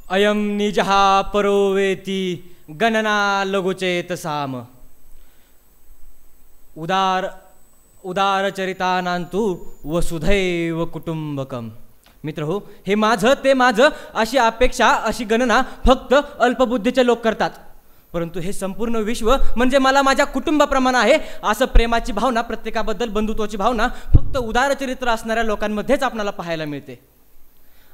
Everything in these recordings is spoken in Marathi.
अयम निजः परो वेति गणना लघुचेत साम उदारचरितानांतु वसुधैव कुटुंबकम. मित्र हो, हे माझं ते माझं अशी अपेक्षा, अशी गणना फक्त अल्पबुद्धीचे लोक करतात. परंतु हे संपूर्ण विश्व म्हणजे मला माझ्या कुटुंबाप्रमाणे आहे असं प्रेमाची भावना, प्रत्येकाबद्दल बंधुत्वाची भावना फक्त उदारचरित्र असणाऱ्या लोकांमध्येच आपल्याला पाहायला मिळते.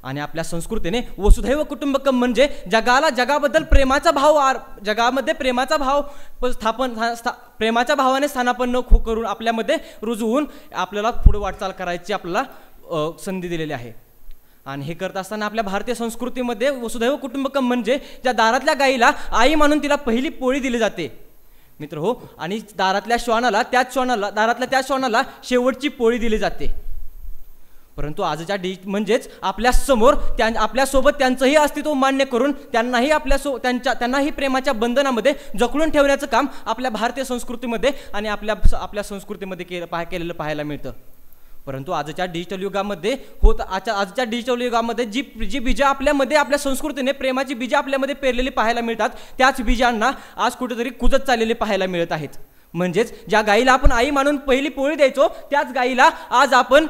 आणि आपल्या संस्कृतीने वसुधैव कुटुंबकम म्हणजे जगाबद्दल प्रेमाचा भाव, जगामध्ये प्रेमाचा भाव प्रेमाच्या भावाने स्थानापन्न करून आपल्यामध्ये रुजवून आपल्याला पुढे वाटचाल करायची आपल्याला संधी दिलेली आहे. आणि हे करत असताना आपल्या भारतीय संस्कृतीमध्ये वसुधैव कुटुंबकम म्हणजे ज्या दारातल्या गाईला आई मानून तिला पहिली पोळी दिली जाते मित्र हो, आणि दारातल्या श्वानाला शेवटची पोळी दिली जाते. परंतु आजच्या म्हणजेच आपल्यासोबत त्यांचंही अस्तित्व मान्य करून त्यांनाही त्यांनाही प्रेमाच्या बंधनामध्ये जखडून ठेवण्याचं काम आपल्या भारतीय संस्कृतीमध्ये आणि आपल्या संस्कृतीमध्ये केलेलं पाहायला मिळतं. परंतु आजच्या डिजिटल युगामध्ये आजच्या डिजिटल युगामध्ये जी बीजं आपल्या संस्कृतीने प्रेमाची बीजं आपल्यामध्ये पेरलेली पाहायला मिळतात, त्याच बीजांना आज कुठेतरी कुजत चाललेली पाहायला मिळत आहेत. म्हणजेच ज्या गाईला आपण आई मानून पहिली पोळी द्यायचो, त्याच गाईला आज आपण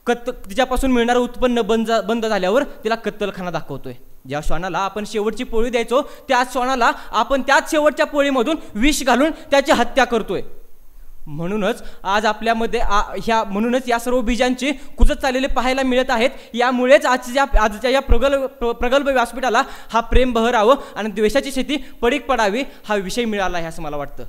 तिच्यापासून मिळणारं उत्पन्न बंद झाल्यावर तिला कत्तलखाना दाखवतोय. ज्या श्वानाला आपण शेवटची पोळी द्यायचो, त्याच श्वानाला आपण त्याच शेवटच्या पोळीमधून विष घालून त्याची हत्या करतोय. म्हणूनच आज आपल्यामध्ये म्हणूनच या सर्व बीजांची कुजत चाललेले पाहायला मिळत आहेत. यामुळेच आजच्या या प्रगल्भ व्यासपीठाला हा प्रेम बहरावं आणि द्वेषाची शेती पडीक पडावी हा विषय मिळाला आहे असं मला वाटतं.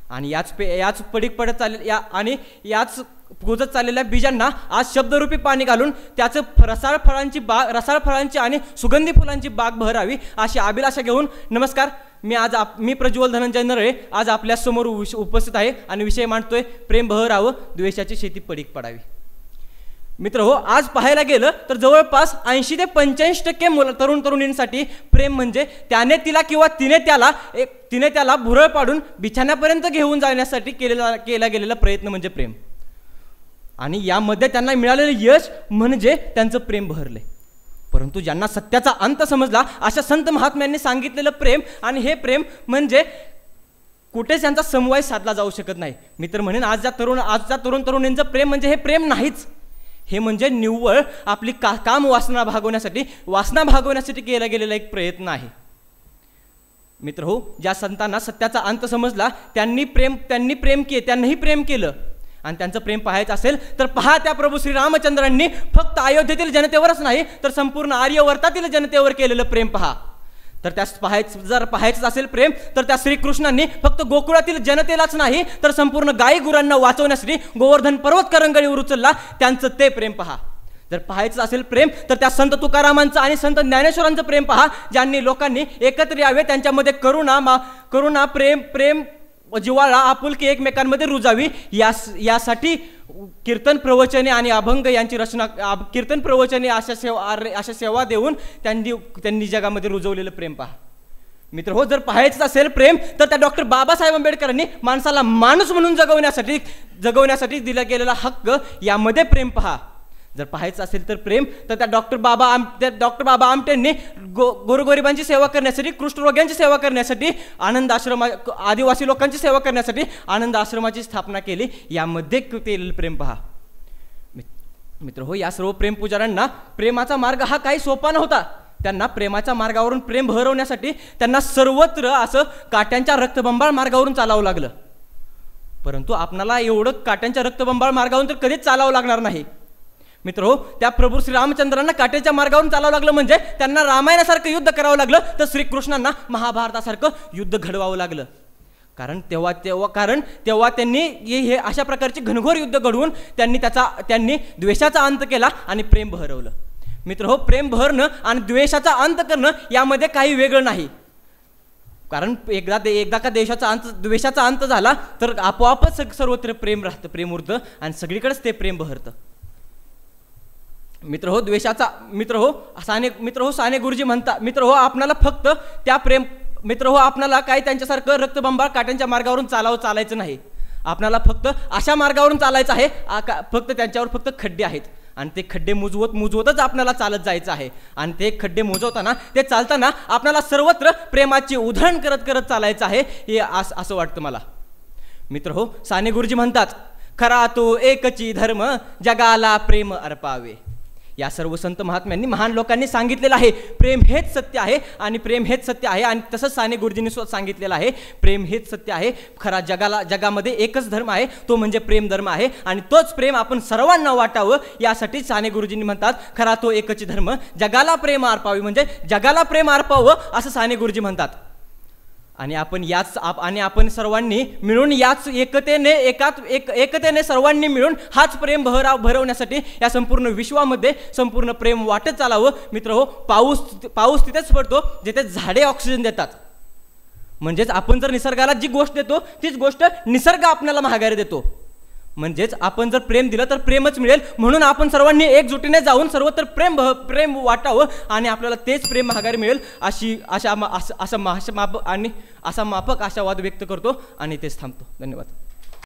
आणि याच पडीक पडत चाललेल्या आणि याच कुजत चाललेल्या बीजांना आज शब्दरूपी पाणी घालून त्याचं रसाळ फळांची आणि सुगंधी फुलांची बाग बहरावी अशी अभिलाषा घेऊन नमस्कार, मी प्रज्वल धनंजय नरळे आज आपल्या समोर उपस्थित आहे आणि विषय मांडतोय प्रेम बहरावं, द्वेषाची शेती पडीक पडावी. मित्र हो, आज पाहायला गेलं तर जवळपास 80 ते 85% तरुण तरुणींसाठी प्रेम म्हणजे त्याने तिला किंवा तिने त्याला भुरळ पाडून बिछाण्यापर्यंत घेऊन जाण्यासाठी केला गेलेला प्रयत्न म्हणजे प्रेम. आणि यामध्ये त्यांना मिळालेलं यश म्हणजे त्यांचं प्रेम बहरले. परंतु ज्यांना सत्याचा अंत समजला अशा संत महात्म्यांनी सांगितलेलं प्रेम, आणि हे प्रेम म्हणजे कुठेच यांचा समवाय साधला जाऊ शकत नाही. मी तर म्हणेन आजच्या तरुण तरुणींचं प्रेम म्हणजे हे प्रेम नाहीच. हे म्हणजे निव्वळ आपली काम वासना भागवण्यासाठी केला गेलेला एक प्रयत्न आहे. मित्र हो, ज्या संतांना सत्याचा अंत समजला त्यांनी प्रेम केलं. आणि त्यांचं प्रेम पाहायचं असेल तर पहा, त्या प्रभू श्रीरामचंद्रांनी फक्त अयोध्येतील जनतेवरच नाही तर संपूर्ण आर्यवर्तातील जनतेवर केलेलं प्रेम पहा. तर जर पाहायचं असेल प्रेम तर त्या श्रीकृष्णांनी फक्त गोकुळातील जनतेलाच नाही तर संपूर्ण गायी गुरांना वाचवण्यासाठी गोवर्धन पर्वत करंगळीवर उचलला, त्यांचं ते प्रेम पहा. जर पाहायचं असेल प्रेम तर त्या संत तुकारामांचं आणि संत ज्ञानेश्वरांचं प्रेम पहा, ज्यांनी लोकांनी एकत्र यावे, त्यांच्यामध्ये करुणा प्रेम जिव्हाळा आपुलकी एकमेकांमध्ये रुजावी यासाठी कीर्तन प्रवचने आणि अभंग यांची रचना, कीर्तन प्रवचने अशा सेवा देऊन त्यांनी जगामध्ये रुजवलेलं प्रेम पहा. मित्र हो, जर पाहायचं असेल प्रेम तर त्या डॉक्टर बाबासाहेब आंबेडकरांनी माणसाला माणूस म्हणून जगवण्यासाठी दिला गेलेला हक्क, यामध्ये प्रेम पहा. जर पाहायचं असेल तर प्रेम तर त्या डॉक्टर बाबा आमटेंनी गोरगरिबांची सेवा करण्यासाठी, कुष्ठरोग्यांची सेवा करण्यासाठी, आदिवासी लोकांची सेवा करण्यासाठी आनंद आश्रमाची स्थापना केली, यामध्ये केलेलं प्रेम पहा. मित्र हो, या सर्व प्रेम पुजाऱ्यांना प्रेमाचा मार्ग हा काही सोपा नव्हता. त्यांना प्रेमाच्या मार्गावरून प्रेम बहरवण्यासाठी त्यांना सर्वत्र असं काट्यांच्या रक्तबंबाळ मार्गावरून चालावं लागलं. परंतु आपणाला एवढं काट्यांच्या रक्तबंबाळ मार्गावरून तर कधीच चालावं लागणार नाही. मित्र हो, त्या प्रभू श्रीरामचंद्रांना काट्याच्या मार्गावरून चालावं लागलं म्हणजे त्यांना रामायणासारखं युद्ध करावं लागलं, तर श्रीकृष्णांना महाभारतासारखं युद्ध घडवावं लागलं. कारण तेव्हा त्यांनी हे अशा प्रकारची घनघोर युद्ध घडवून त्यांनी द्वेषाचा अंत केला आणि प्रेम बहरवलं. मित्र हो, प्रेम बहरणं आणि द्वेषाचा अंत करणं यामध्ये काही वेगळं नाही. कारण एकदा का द्वेषाचा अंत झाला तर आपोआपच सर्वत्र प्रेम राहतं, प्रेम उरतं आणि सगळीकडेच ते प्रेम बहरतं. मित्र हो, साने गुरुजी म्हणतात, मित्र हो, आपणाला फक्त आपणाला काही त्यांच्यासारखं रक्तबंबाळ काट्यांच्या मार्गावरून चालायचं नाही. आपणाला फक्त अशा मार्गावरून चालायचं आहे, फक्त त्यांच्यावर फक्त खड्डे आहेत. आणि ते खड्डे मुजवतच आपल्याला चालत जायचं आहे. आणि ते खड्डे मोजवताना ते चालताना आपल्याला सर्वत्र प्रेमाची उधळण करत करत चालायचं आहे हे असं वाटतं मला. मित्र हो, साने गुरुजी म्हणतात, खरा तो एकची धर्म जगाला प्रेम अर्पावे. या सर्व संत महात्म्यांनी महान लोकांनी सांगितलेलं आहे प्रेम हेच सत्य आहे आणि प्रेम हेच सत्य आहे. आणि तसंच साने गुरुजींनी सांगितलेलं आहे प्रेम हेच सत्य आहे. खरा जगामध्ये एकच धर्म आहे, तो म्हणजे प्रेम धर्म आहे. आणि तोच प्रेम आपण सर्वांना वाटावं यासाठी साने गुरुजींनी म्हणतात खरा तो एकच धर्म जगाला प्रेम अर्पावे, म्हणजे जगाला प्रेम अर्पावं असं साने गुरुजी म्हणतात. आणि आपण सर्वांनी मिळून याच एकतेने सर्वांनी मिळून हाच प्रेम भरवण्यासाठी या संपूर्ण विश्वामध्ये संपूर्ण प्रेम वाटत चालावं. मित्र हो, पाऊस तिथेच पडतो जिथे झाडे ऑक्सिजन देतात. म्हणजेच आपण जर निसर्गाला जी गोष्ट देतो तीच गोष्ट निसर्ग आपल्याला महागारी देतो. म्हणजेच आपण जर प्रेम दिलं तर प्रेमच मिळेल. म्हणून आपण सर्वांनी एकजुटीने जाऊन सर्वत्र प्रेम वाटावं आणि आपल्याला तेच प्रेम महागारी मिळेल असा माफक आशावाद व्यक्त करतो आणि तेच थांबतो. धन्यवाद.